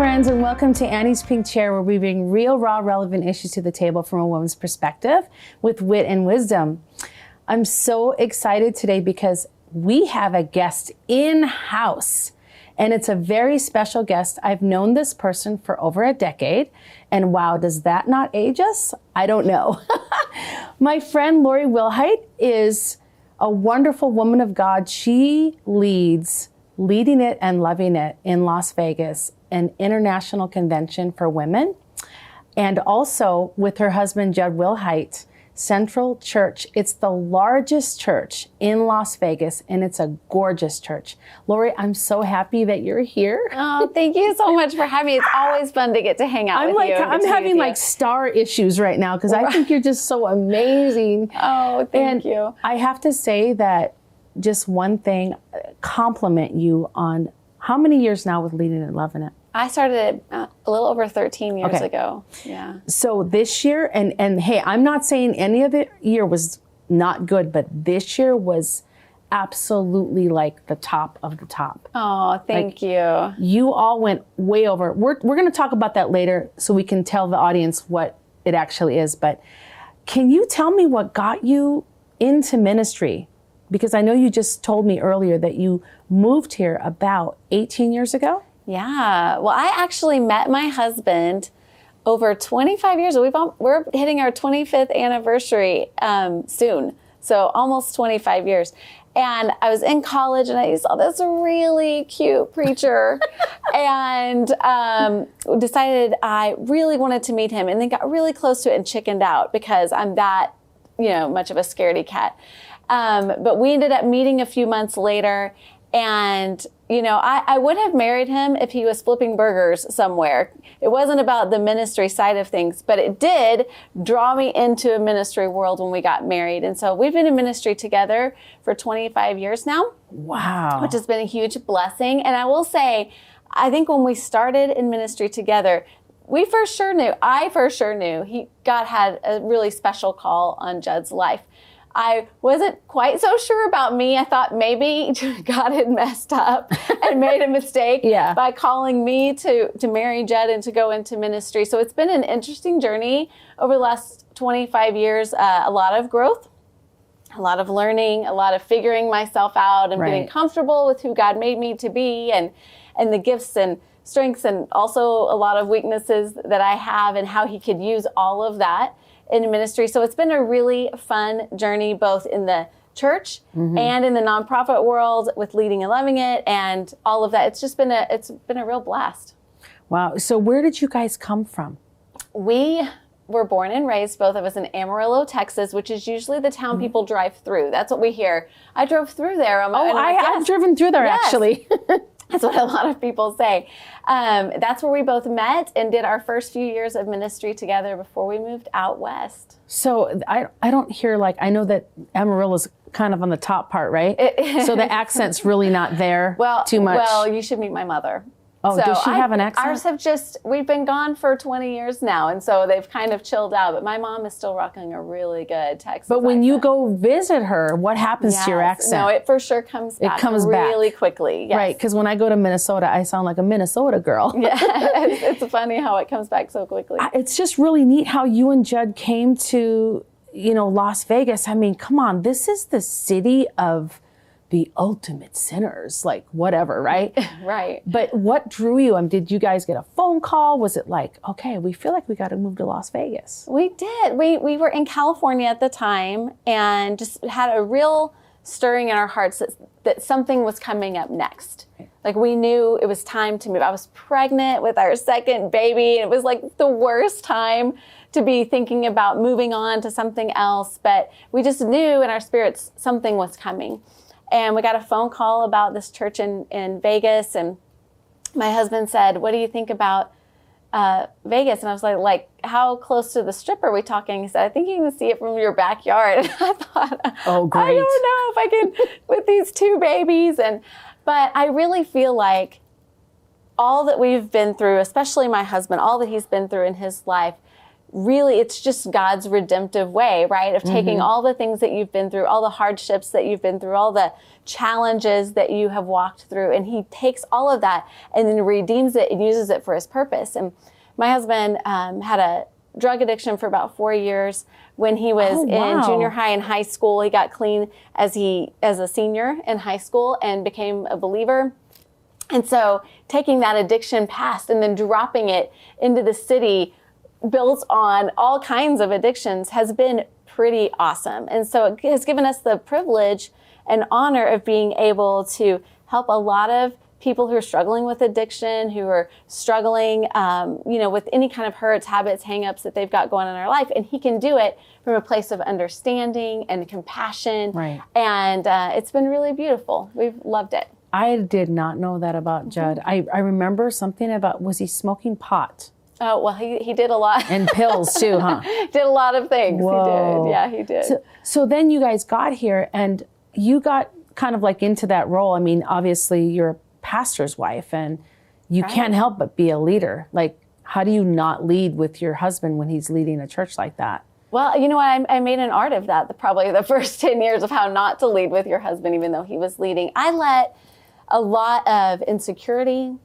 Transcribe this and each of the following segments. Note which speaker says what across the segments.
Speaker 1: friends, and welcome to Annie's Pink Chair, where we bring real, raw, relevant issues to the table from a woman's perspective with wit and wisdom. I'm so excited today because we have a guest in-house, and it's a very special guest. I've known this person for over a decade, and wow, does that not age us? I don't know. My friend Lori Wilhite is a wonderful woman of God. She leads Leading It and Loving It in Las Vegas, an international convention for women. And also with her husband, Judd Wilhite, Central Church. It's the largest church in Las Vegas, and it's a gorgeous church. Lori, I'm so happy that you're here.
Speaker 2: Oh, thank you so much for having me. It's always fun to get to hang out with you.
Speaker 1: I'm having like star issues right now because I think you're just so amazing.
Speaker 2: Oh, thank you.
Speaker 1: I have to say that just one thing, compliment you on how many years now with Leading It and Loving It?
Speaker 2: I started a little over 13 years ago. Yeah.
Speaker 1: So this year, and hey, I'm not saying any of the year was not good, but this year was absolutely like the top of the top.
Speaker 2: Oh, thank you.
Speaker 1: You all went way over. We're going to talk about that later so we can tell the audience what it actually is. But can you tell me what got you into ministry? Because I know you just told me earlier that you moved here about 18 years ago.
Speaker 2: Yeah. Well, I actually met my husband over 25 years. We're hitting our 25th anniversary soon. So almost 25 years. And I was in college and I saw this really cute preacher and decided I really wanted to meet him, and then got really close to it and chickened out because I'm that, much of a scaredy cat. But we ended up meeting a few months later, and I would have married him if he was flipping burgers somewhere. It wasn't about the ministry side of things, but it did draw me into a ministry world when we got married. And so we've been in ministry together for 25 years now.
Speaker 1: Wow.
Speaker 2: Which has been a huge blessing. And I will say, I think when we started in ministry together, I for sure knew God had a really special call on Judd's life. I wasn't quite so sure about me. I thought maybe God had messed up and made a mistake by calling me to marry Judd and to go into ministry. So it's been an interesting journey over the last 25 years, a lot of growth, a lot of learning, a lot of figuring myself out and getting comfortable with who God made me to be and the gifts and strengths and also a lot of weaknesses that I have and how he could use all of that in ministry. So it's been a really fun journey, both in the church and in the nonprofit world with Leading and Loving It and all of that. It's been a real blast.
Speaker 1: Wow. So where did you guys come from?
Speaker 2: We were born and raised, both of us, in Amarillo, Texas, which is usually the town people drive through. That's what we hear. I drove through there.
Speaker 1: I've driven through there, actually.
Speaker 2: That's what a lot of people say. That's where we both met and did our first few years of ministry together before we moved out west.
Speaker 1: So I don't hear I know that Amarillo's kind of on the top part, right? So the accent's really not there too much.
Speaker 2: Well, you should meet my mother.
Speaker 1: Oh, does she have an accent?
Speaker 2: Ours we've been gone for 20 years now, and so they've kind of chilled out, but my mom is still rocking a really good Texas
Speaker 1: But when
Speaker 2: accent.
Speaker 1: you go visit her, what happens to your accent?
Speaker 2: No, it for sure comes back. It comes really quickly. Yes.
Speaker 1: Right, because when I go to Minnesota, I sound like a Minnesota girl.
Speaker 2: Yeah, it's funny how it comes back so quickly.
Speaker 1: It's just really neat how you and Judd came to, Las Vegas. I mean, come on, this is the city of the ultimate sinners, whatever, right?
Speaker 2: Right.
Speaker 1: But what drew you? Did you guys get a phone call? Was it okay, we feel like we got to move to Las Vegas?
Speaker 2: We did. We were in California at the time and just had a real stirring in our hearts that something was coming up next. We knew it was time to move. I was pregnant with our second baby. And it was the worst time to be thinking about moving on to something else. But we just knew in our spirits something was coming. And we got a phone call about this church in Vegas. And my husband said, "What do you think about Vegas?" And I was like, how close to the Strip are we talking? He said, "I think you can see it from your backyard." And I thought,
Speaker 1: oh, great.
Speaker 2: I don't know if I can with these two babies. But I really feel like all that we've been through, especially my husband, all that he's been through in his life, really, it's just God's redemptive way, right? Of taking all the things that you've been through, all the hardships that you've been through, all the challenges that you have walked through. And he takes all of that and then redeems it and uses it for his purpose. And my husband had a drug addiction for about 4 years. When he was in junior high and high school, he got clean as a senior in high school and became a believer. And so taking that addiction past and then dropping it into the city built on all kinds of addictions has been pretty awesome. And so it has given us the privilege and honor of being able to help a lot of people who are struggling with addiction, who are struggling, with any kind of hurts, habits, hangups that they've got going on in their life. And he can do it from a place of understanding and compassion.
Speaker 1: Right.
Speaker 2: And it's been really beautiful. We've loved it.
Speaker 1: I did not know that about Judd. I remember something about, was he smoking pot?
Speaker 2: Oh, well, he did a lot.
Speaker 1: And pills too, huh?
Speaker 2: Did a lot of things.
Speaker 1: Whoa.
Speaker 2: He did. Yeah, he did.
Speaker 1: So then you guys got here and you got kind of like into that role. I mean, obviously you're a pastor's wife and you can't help but be a leader. Like, how do you not lead with your husband when he's leading a church like that?
Speaker 2: Well, you know what? I made an art of that, probably the first 10 years of how not to lead with your husband, even though he was leading. I let a lot of insecurity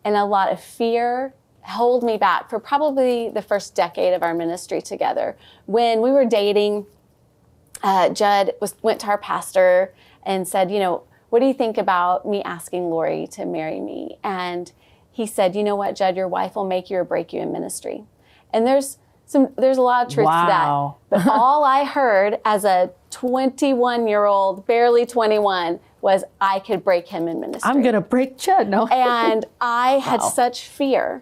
Speaker 2: and a lot of fear hold me back for probably the first decade of our ministry together. When we were dating, Judd went to our pastor and said, what do you think about me asking Lori to marry me? And he said, you know what, Judd, your wife will make you or break you in ministry. And there's a lot of truth to that. But all I heard as a 21-year-old, barely 21, was I could break him in ministry.
Speaker 1: I'm going to break Judd. No.
Speaker 2: And I had such fear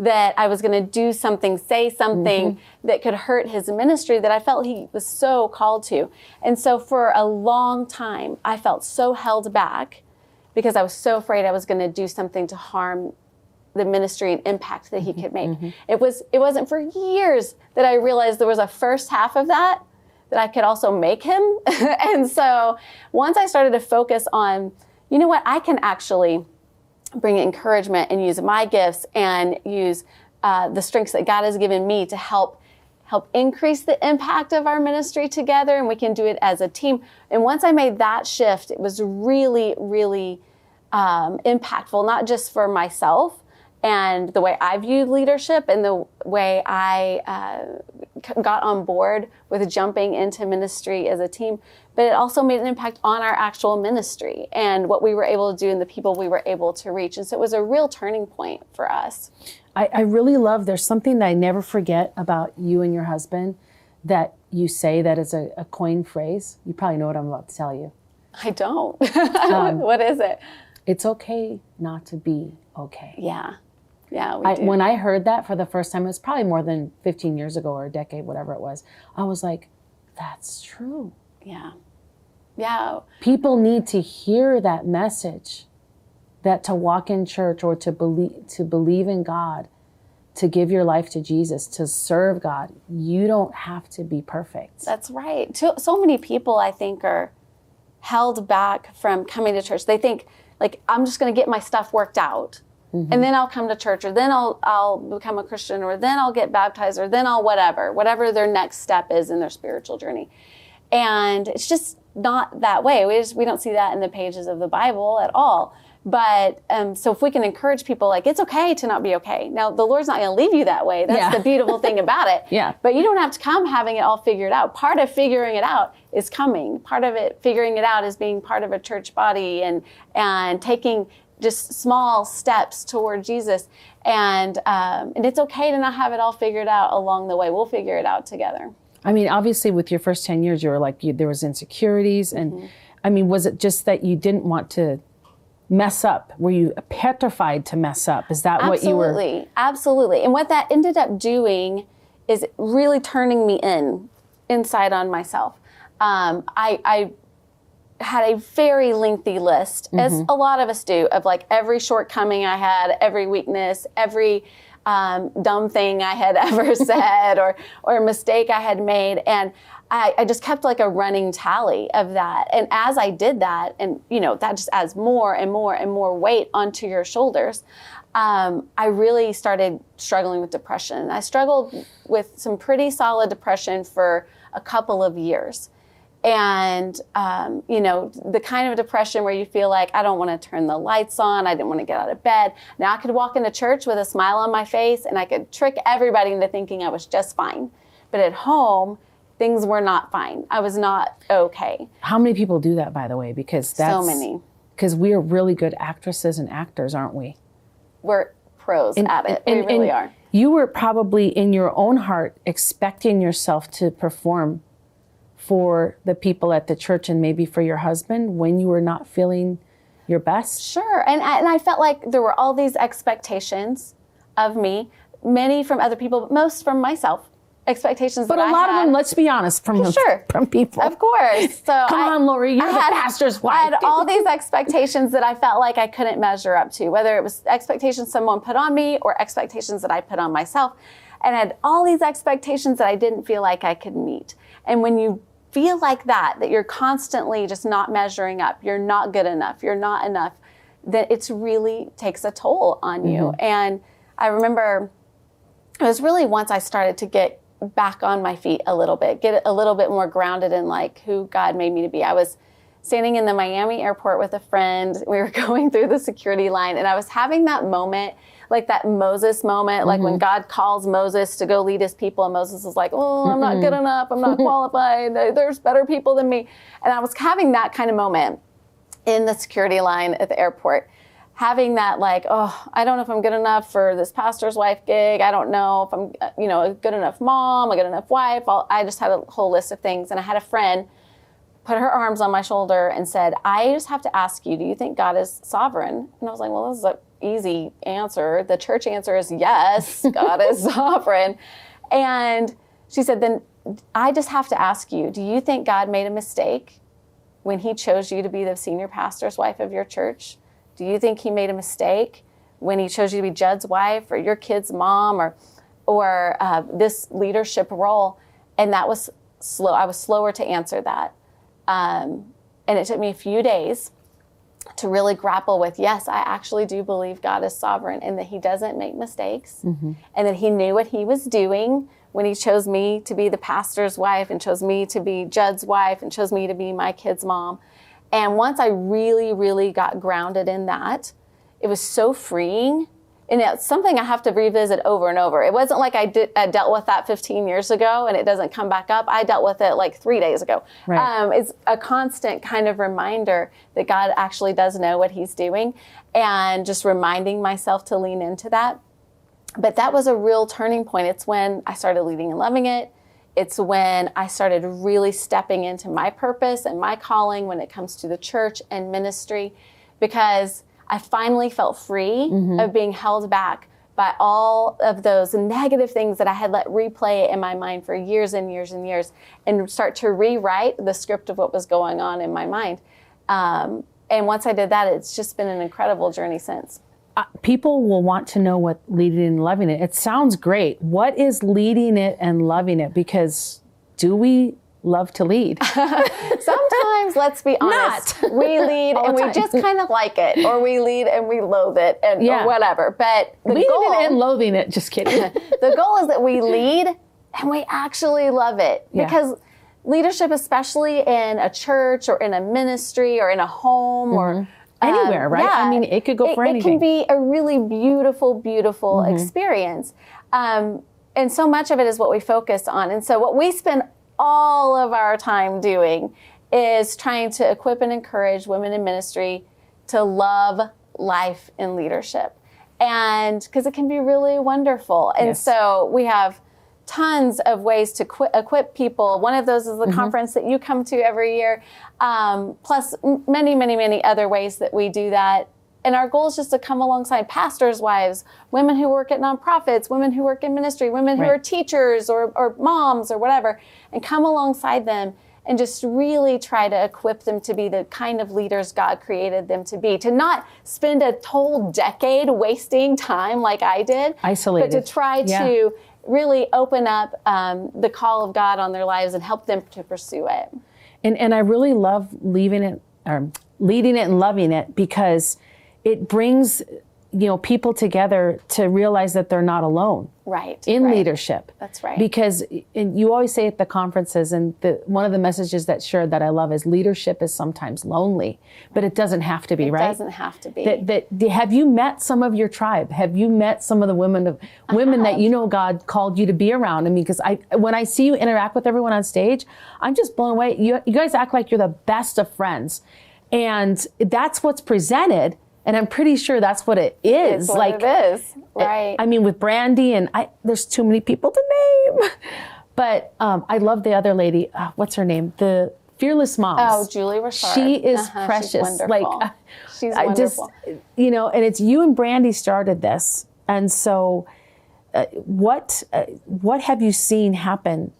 Speaker 2: that I was going to do something, say something that could hurt his ministry that I felt he was so called to. And so for a long time, I felt so held back because I was so afraid I was going to do something to harm the ministry and impact that he could make. It wasn't for years that I realized there was a first half of that I could also make him. And so once I started to focus on, you know what, I can actually bring encouragement and use my gifts and use the strengths that God has given me to help increase the impact of our ministry together, and we can do it as a team. And once I made that shift, it was really, really impactful, not just for myself and the way I viewed leadership and the way I got on board with jumping into ministry as a team, but it also made an impact on our actual ministry and what we were able to do and the people we were able to reach. And so it was a real turning point for us.
Speaker 1: I really love, there's something that I never forget about you and your husband that you say that is a coined phrase. You probably know what I'm about to tell you.
Speaker 2: I don't. What is it?
Speaker 1: It's okay not to be okay.
Speaker 2: Yeah. Yeah, we do.
Speaker 1: When I heard that for the first time, it was probably more than 15 years ago or a decade, whatever it was. I was like, that's true.
Speaker 2: Yeah. Yeah.
Speaker 1: People need to hear that message, that to walk in church or to believe in God, to give your life to Jesus, to serve God, you don't have to be perfect.
Speaker 2: That's right. So many people, I think, are held back from coming to church. They think, like, I'm just going to get my stuff worked out. And then I'll come to church, or then I'll become a Christian, or then I'll get baptized, or then I'll whatever their next step is in their spiritual journey. And it's just not that way. We don't see that in the pages of the Bible at all. But so if we can encourage people, like, it's okay to not be okay. Now, the Lord's not going to leave you that way. That's the beautiful thing about it.
Speaker 1: Yeah.
Speaker 2: But you don't have to come having it all figured out. Part of figuring it out is coming. Part of it, figuring it out, is being part of a church body and taking just small steps toward Jesus. And it's okay to not have it all figured out along the way. We'll figure it out together.
Speaker 1: I mean, obviously with your first 10 years, you were like, there was insecurities. And I mean, was it just that you didn't want to mess up? Were you petrified to mess up? Is that what you were?
Speaker 2: Absolutely. And what that ended up doing is really turning me inside on myself. I had a very lengthy list, as a lot of us do, of like every shortcoming I had, every weakness, every dumb thing I had ever said or mistake I had made. And I just kept like a running tally of that. And as I did that, and that just adds more and more and more weight onto your shoulders, I really started struggling with depression. I struggled with some pretty solid depression for a couple of years. And, the kind of depression where you feel like, I don't want to turn the lights on. I didn't want to get out of bed. Now I could walk into church with a smile on my face and I could trick everybody into thinking I was just fine. But at home, things were not fine. I was not okay.
Speaker 1: How many people do that, by the way? Because that's
Speaker 2: so many.
Speaker 1: Because we are really good actresses and actors, aren't we?
Speaker 2: We're pros at it. We really are.
Speaker 1: You were probably in your own heart expecting yourself to perform for the people at the church and maybe for your husband when you were not feeling your best?
Speaker 2: Sure. And I felt like there were all these expectations of me, many from other people, but most from myself. Expectations
Speaker 1: but
Speaker 2: that
Speaker 1: a lot of them, let's be honest, from people.
Speaker 2: Of course. So
Speaker 1: come on, Lori, you're the pastor's wife.
Speaker 2: I had all these expectations that I felt like I couldn't measure up to, whether it was expectations someone put on me or expectations that I put on myself. And I had all these expectations that I didn't feel like I could meet. And when you feel like that you're constantly just not measuring up, you're not good enough, you're not enough, that it's really takes a toll on you. And I remember it was really once I started to get back on my feet a little bit, get a little bit more grounded in like who God made me to be. I was standing in the Miami airport with a friend. We were going through the security line and I was having that moment, like that Moses moment, like when God calls Moses to go lead his people and Moses is like, oh, I'm not good enough. I'm not qualified. There's better people than me. And I was having that kind of moment in the security line at the airport. Having that like, oh, I don't know if I'm good enough for this pastor's wife gig. I don't know if I'm, a good enough mom, a good enough wife. I just had a whole list of things. And I had a friend put her arms on my shoulder and said, I just have to ask you, do you think God is sovereign? And I was like, well, this is an easy answer. The church answer is yes, God is sovereign. And she said, then I just have to ask you, do you think God made a mistake when he chose you to be the senior pastor's wife of your church? Do you think he made a mistake when he chose you to be Judd's wife or your kid's mom or this leadership role? And that was slow. I was slower to answer that. And it took me a few days to really grapple with, yes, I actually do believe God is sovereign and that he doesn't make mistakes and that he knew what he was doing when he chose me to be the pastor's wife and chose me to be Judd's wife and chose me to be my kid's mom. And once I really, really got grounded in that, it was so freeing. And it's something I have to revisit over and over. It wasn't like I dealt with that 15 years ago and it doesn't come back up. I dealt with it like 3 days ago. Right. It's a constant kind of reminder that God actually does know what he's doing and just reminding myself to lean into that. But that was a real turning point. It's when I started leading and loving it. It's when I started really stepping into my purpose and my calling when it comes to the church and ministry, because I finally felt free of being held back by all of those negative things that I had let replay in my mind for years and years and years and start to rewrite the script of what was going on in my mind. And once I did that, it's just been an incredible journey since.
Speaker 1: People will want to know what leading and loving it. It sounds great. What is leading it and loving it? Because do we love to lead?
Speaker 2: Sometimes, let's be honest, we lead and we just kind of like it, or we lead and we loathe it, and or whatever. But the
Speaker 1: leading
Speaker 2: goal,
Speaker 1: and loathing it, just kidding.
Speaker 2: The goal is that we lead and we actually love it, because leadership, especially in a church or in a ministry or in a home or
Speaker 1: anywhere, right? I mean, it could go for anything.
Speaker 2: It can be a really beautiful, beautiful experience. And so much of it is what we focus on. And so what we spend all of our time doing is trying to equip and encourage women in ministry to love life in leadership. And because it can be really wonderful. And so we have tons of ways to equip people. One of those is the conference that you come to every year, plus many, many, many other ways that we do that. And our goal is just to come alongside pastors' wives, women who work at nonprofits, women who work in ministry, women who are teachers or moms or whatever, and come alongside them and just really try to equip them to be the kind of leaders God created them to be, to not spend a whole decade wasting time like I did,
Speaker 1: isolated,
Speaker 2: but to try to really open up the call of God on their lives and help them to pursue it.
Speaker 1: And I really love leading it and loving it, because it brings people together to realize that they're not alone.
Speaker 2: Right.
Speaker 1: In leadership.
Speaker 2: That's right.
Speaker 1: Because you always say at the conferences, and one of the messages that's shared that I love is leadership is sometimes lonely, but it doesn't have to be, right?
Speaker 2: It doesn't have to be.
Speaker 1: Have you met some of your tribe? Have you met some of the women that God called you to be around? I mean, because when I see you interact with everyone on stage, I'm just blown away. You guys act like you're the best of friends. And that's what's presented. And I'm pretty sure that's what it is.
Speaker 2: It's what it is, right?
Speaker 1: I mean, with Brandy and there's too many people to name. But I love the other lady. What's her name? The Fearless Moms.
Speaker 2: Oh, Julie Richard.
Speaker 1: She is precious.
Speaker 2: She's wonderful. She's wonderful.
Speaker 1: And it's you and Brandy started this. And so what have you seen happen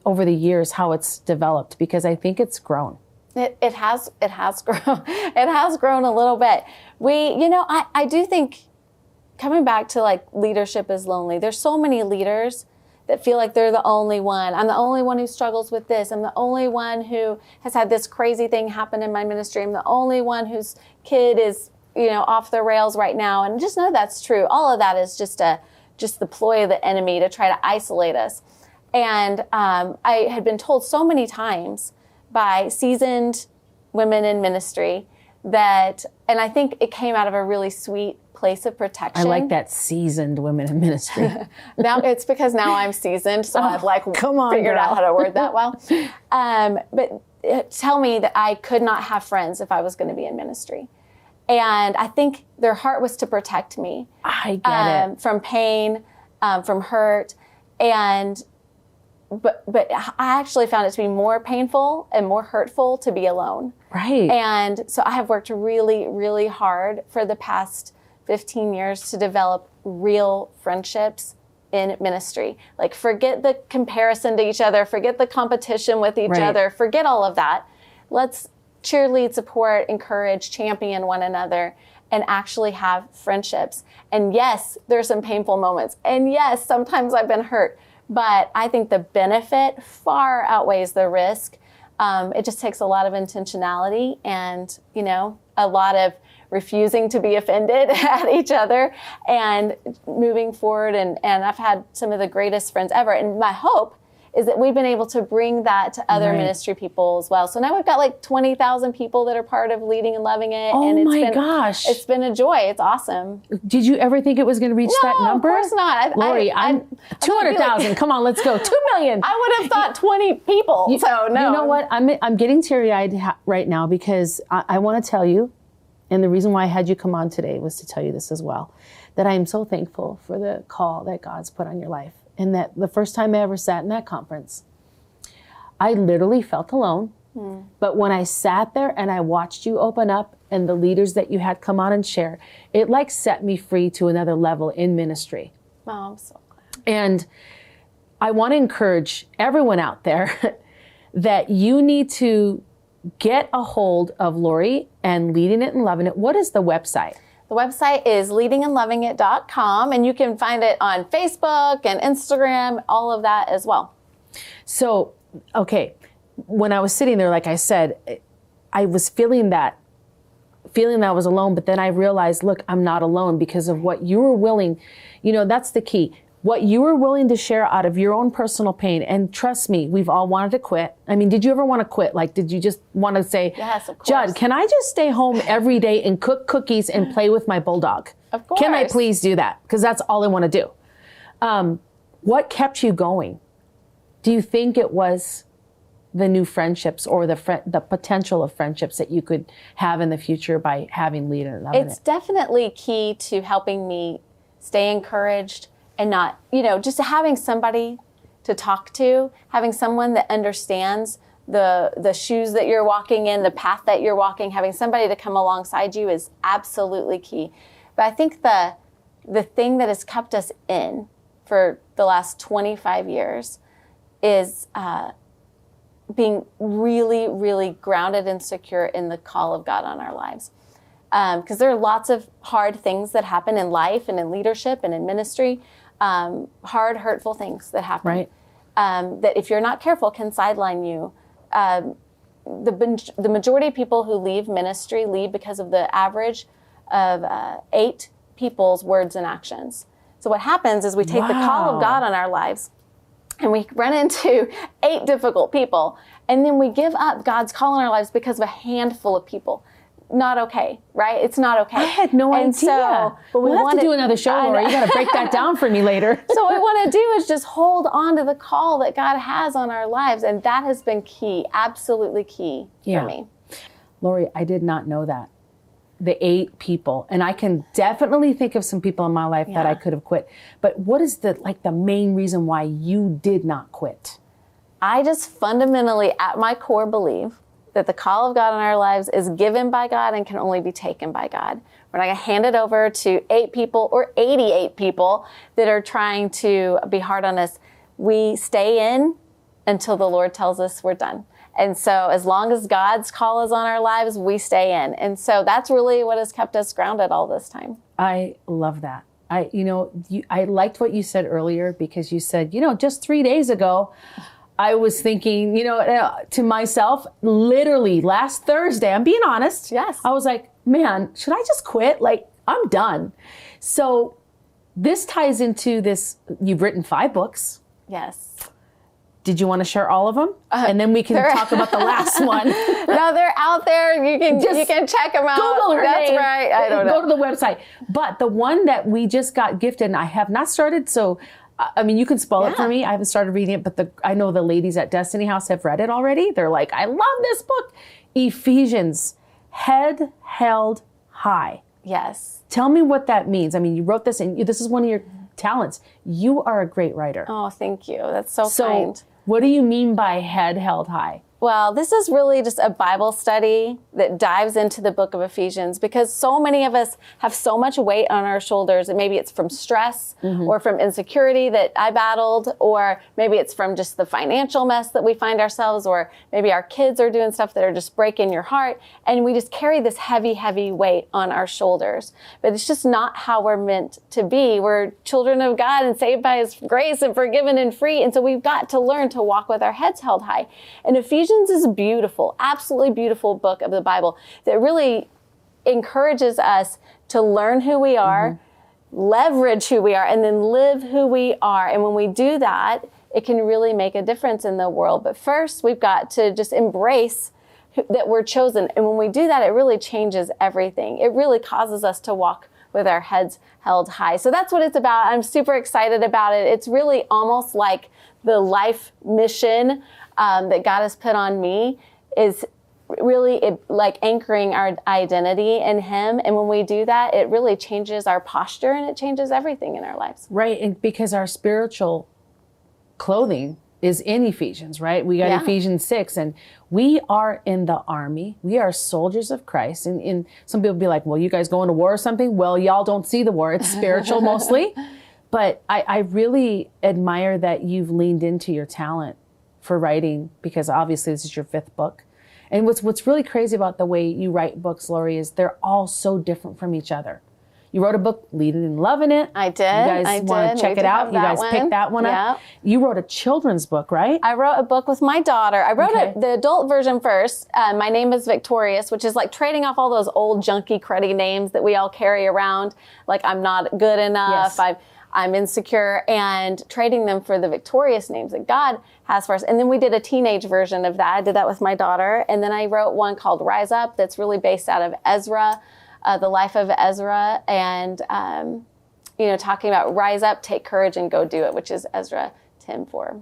Speaker 1: over the years, how it's developed? Because I think it's grown.
Speaker 2: It has grown. It has grown a little bit. I do think, coming back to like leadership is lonely. There's so many leaders that feel like they're the only one. I'm the only one who struggles with this. I'm the only one who has had this crazy thing happen in my ministry. I'm the only one whose kid is, off the rails right now. And just know that's true. All of that is just the ploy of the enemy to try to isolate us. And I had been told so many times by seasoned women in ministry and I think it came out of a really sweet place of protection.
Speaker 1: I like that, seasoned women in ministry.
Speaker 2: Now it's because now I'm seasoned, so I've figured out how to word that well. But tell me that I could not have friends if I was going to be in ministry. And I think their heart was to protect me.
Speaker 1: I get it.
Speaker 2: From pain, from hurt, But I actually found it to be more painful and more hurtful to be alone.
Speaker 1: Right.
Speaker 2: And so I have worked really, really hard for the past 15 years to develop real friendships in ministry. Like, forget the comparison to each other, forget the competition with each other, forget all of that. Let's cheerlead, support, encourage, champion one another, and actually have friendships. And yes, there's some painful moments. And yes, sometimes I've been hurt. But I think the benefit far outweighs the risk. It just takes a lot of intentionality and, a lot of refusing to be offended at each other and moving forward. And I've had some of the greatest friends ever. And my hope is that we've been able to bring that to other ministry people as well. So now we've got like 20,000 people that are part of Leading and Loving It.
Speaker 1: Oh, and gosh.
Speaker 2: It's been a joy. It's awesome.
Speaker 1: Did you ever think it was going to reach that number?
Speaker 2: No, of course not.
Speaker 1: Lori, I'm 200,000. Come on, let's go. 2 million.
Speaker 2: I would have thought 20 people. So no.
Speaker 1: You know what? I'm getting teary-eyed right now because I want to tell you, and the reason why I had you come on today was to tell you this as well, that I am so thankful for the call that God's put on your life. And that the first time I ever sat in that conference, I literally felt alone. But when I sat there and I watched you open up and the leaders that you had come on and share, it like set me free to another level in ministry.
Speaker 2: Oh, I'm so glad.
Speaker 1: And I want to encourage everyone out there that you need to get a hold of Lori and Leading It and Loving It. What is the website?
Speaker 2: The website is leadingandlovingit.com, and you can find it on Facebook and Instagram, all of that as well.
Speaker 1: So, okay, when I was sitting there, like I said, I was feeling that I was alone, but then I realized, look, I'm not alone because of what you were willing, that's the key. What you were willing to share out of your own personal pain. And trust me, we've all wanted to quit. I mean, did you ever want to quit? Like, did you just want to say,
Speaker 2: yes, of course.
Speaker 1: Judd, can I just stay home every day and cook cookies and play with my bulldog?
Speaker 2: Of course.
Speaker 1: Can I please do that? Because that's all I want to do. What kept you going? Do you think it was the new friendships or the potential of friendships that you could have in the future by having Leading and Loving It?
Speaker 2: It's definitely key to helping me stay encouraged and not, just having somebody to talk to, having someone that understands the shoes that you're walking in, the path that you're walking, having somebody to come alongside you is absolutely key. But I think the thing that has kept us in for the last 25 years is being really, really grounded and secure in the call of God on our lives. Because there are lots of hard things that happen in life and in leadership and in ministry, hard, hurtful things that happen.
Speaker 1: Right.
Speaker 2: That if you're not careful can sideline you. The majority of people who leave ministry leave because of the average of 8 people's words and actions. So what happens is we take the call of God on our lives and we run into 8 difficult people, and then we give up God's call on our lives because of a handful of people. Not okay, right? It's not okay.
Speaker 1: I had no idea.
Speaker 2: So, but
Speaker 1: we'll have to do another show, Laura. You got to break that down for me later.
Speaker 2: So what we want to do is just hold on to the call that God has on our lives, and that has been key, absolutely key for me.
Speaker 1: Lori, I did not know that. The 8 people, and I can definitely think of some people in my life that I could have quit. But what is the main reason why you did not quit?
Speaker 2: I just fundamentally, at my core, believe that the call of God in our lives is given by God and can only be taken by God. We're not going to hand it over to 8 people or 88 people that are trying to be hard on us. We stay in until the Lord tells us we're done. And so as long as God's call is on our lives, we stay in. And so that's really what has kept us grounded all this time.
Speaker 1: I love that. I liked what you said earlier, because you said, just 3 days ago, I was thinking, to myself, literally last Thursday, I'm being honest.
Speaker 2: Yes.
Speaker 1: I was like, man, should I just quit? I'm done. So this ties into this. You've written 5 books.
Speaker 2: Yes.
Speaker 1: Did you want to share all of them? And then we can talk about the last one.
Speaker 2: No, they're out there. You can check them out.
Speaker 1: Google her
Speaker 2: That's
Speaker 1: name.
Speaker 2: right. I don't know.
Speaker 1: Go to the website. But the one that we just got gifted, and I have not started, so you can spoil it for me. I haven't started reading it, but I know the ladies at Destiny House have read it already. They're like, I love this book. Ephesians, head held high.
Speaker 2: Yes.
Speaker 1: Tell me what that means. You wrote this, and this is one of your talents. You are a great writer.
Speaker 2: Oh, thank you. That's so kind.
Speaker 1: What do you mean by head held high?
Speaker 2: Well, this is really just a Bible study that dives into the book of Ephesians, because so many of us have so much weight on our shoulders, and maybe it's from stress or from insecurity that I battled, or maybe it's from just the financial mess that we find ourselves, or maybe our kids are doing stuff that are just breaking your heart, and we just carry this heavy, heavy weight on our shoulders. But it's just not how we're meant to be. We're children of God and saved by His grace and forgiven and free, and so we've got to learn to walk with our heads held high. And Ephesians is a beautiful, absolutely beautiful book of the Bible that really encourages us to learn who we are, leverage who we are, and then live who we are. And when we do that, it can really make a difference in the world. But first, we've got to just embrace that we're chosen. And when we do that, it really changes everything. It really causes us to walk with our heads held high. So that's what it's about. I'm super excited about it. It's really almost like the life mission that God has put on me is really like anchoring our identity in Him. And when we do that, it really changes our posture and it changes everything in our lives.
Speaker 1: Right. And because our spiritual clothing is in Ephesians, right? We got Ephesians 6, and we are in the army. We are soldiers of Christ. And some people be like, well, you guys going to war or something? Well, y'all don't see the war. It's spiritual mostly. But I really admire that you've leaned into your talent for writing, because obviously this is your 5th book. And what's really crazy about the way you write books, Lori, is they're all so different from each other. You wrote a book, Leading and Loving It.
Speaker 2: I did.
Speaker 1: You guys want to check it out? You guys picked that one up. You wrote a children's book, right?
Speaker 2: I wrote a book with my daughter. I wrote the adult version first. My name is Victorious, which is like trading off all those old junky, cruddy names that we all carry around. Like, I'm not good enough.
Speaker 1: Yes.
Speaker 2: I'm insecure, and trading them for the victorious names that God has for us. And then we did a teenage version of that. I did that with my daughter. And then I wrote one called Rise Up that's really based out of Ezra, the life of Ezra, and, talking about rise up, take courage, and go do it, which is Ezra 10:4.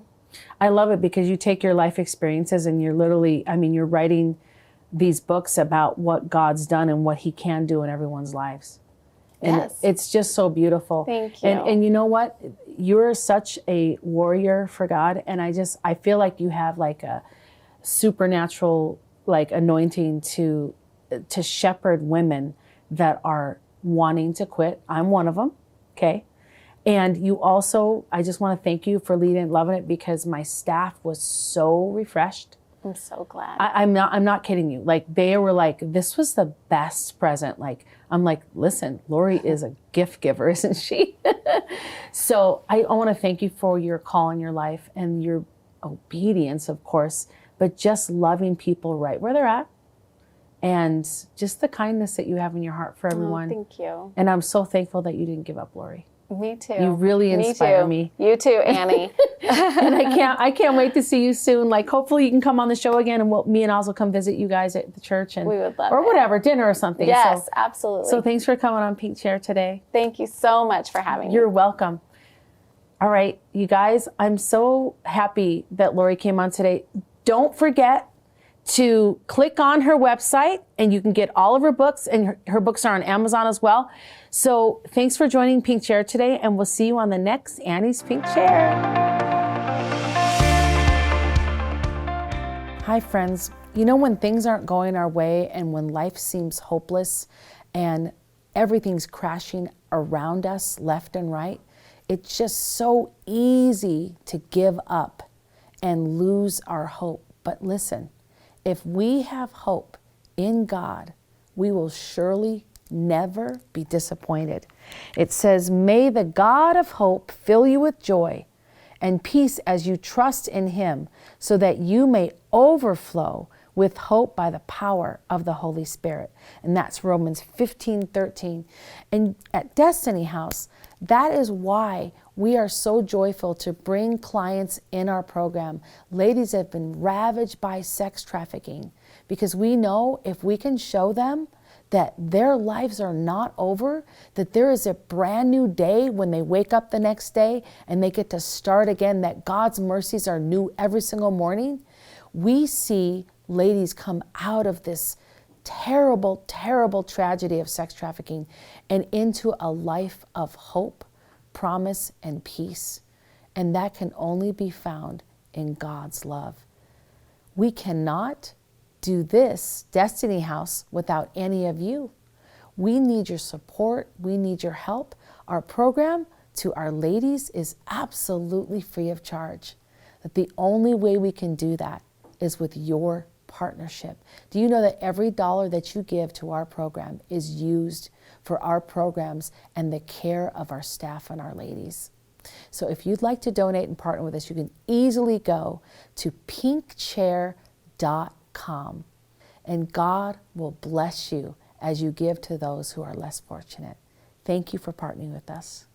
Speaker 1: I love it because you take your life experiences and you're literally, you're writing these books about what God's done and what He can do in everyone's lives. And it's just so beautiful.
Speaker 2: Thank you.
Speaker 1: And you know what? You're such a warrior for God. And I feel like you have like a supernatural anointing to shepherd women that are wanting to quit. I'm one of them. Okay. And you also, I just want to thank you for leading and loving it, because my staff was so refreshed.
Speaker 2: I'm so glad.
Speaker 1: I'm not kidding you. They were like, this was the best present. I'm like, listen, Lori is a gift giver, isn't she? So I want to thank you for your call in your life and your obedience, of course, but just loving people right where they're at and just the kindness that you have in your heart for everyone.
Speaker 2: Thank you.
Speaker 1: And I'm so thankful that you didn't give up, Lori.
Speaker 2: Me too.
Speaker 1: You really inspire me.
Speaker 2: You too, Annie.
Speaker 1: And I can't wait to see you soon. Like, hopefully you can come on the show again, and me and Oz will come visit you guys at the church, and
Speaker 2: we would love
Speaker 1: or
Speaker 2: it.
Speaker 1: whatever, dinner or something.
Speaker 2: Yes, absolutely.
Speaker 1: So thanks for coming on Pink Chair today.
Speaker 2: Thank you so much for having me.
Speaker 1: You're welcome. All right, you guys, I'm so happy that Lori came on today. Don't forget to click on her website, and you can get all of her books, and her books are on Amazon as well. So thanks for joining Pink Chair today, and we'll see you on the next Annie's Pink Chair. Hi, friends. You know, when things aren't going our way and when life seems hopeless and everything's crashing around us left and right, it's just so easy to give up and lose our hope. But listen, if we have hope in God, we will surely never be disappointed. It says, "May the God of hope fill you with joy and peace as you trust in him, so that you may overflow with hope by the power of the Holy Spirit." And that's Romans 15:13. And at Destiny House, that is why we are so joyful to bring clients in our program. Ladies have been ravaged by sex trafficking, because we know if we can show them that their lives are not over, that there is a brand new day when they wake up the next day and they get to start again, that God's mercies are new every single morning. We see ladies come out of this terrible, terrible tragedy of sex trafficking and into a life of hope, promise, and peace. And that can only be found in God's love. We cannot do this Destiny House without any of you. We need your support. We need your help. Our program to our ladies is absolutely free of charge. That the only way we can do that is with your partnership. Do you know that every dollar that you give to our program is used for our programs and the care of our staff and our ladies? So if you'd like to donate and partner with us, you can easily go to pinkchair.com. And God will bless you as you give to those who are less fortunate. Thank you for partnering with us.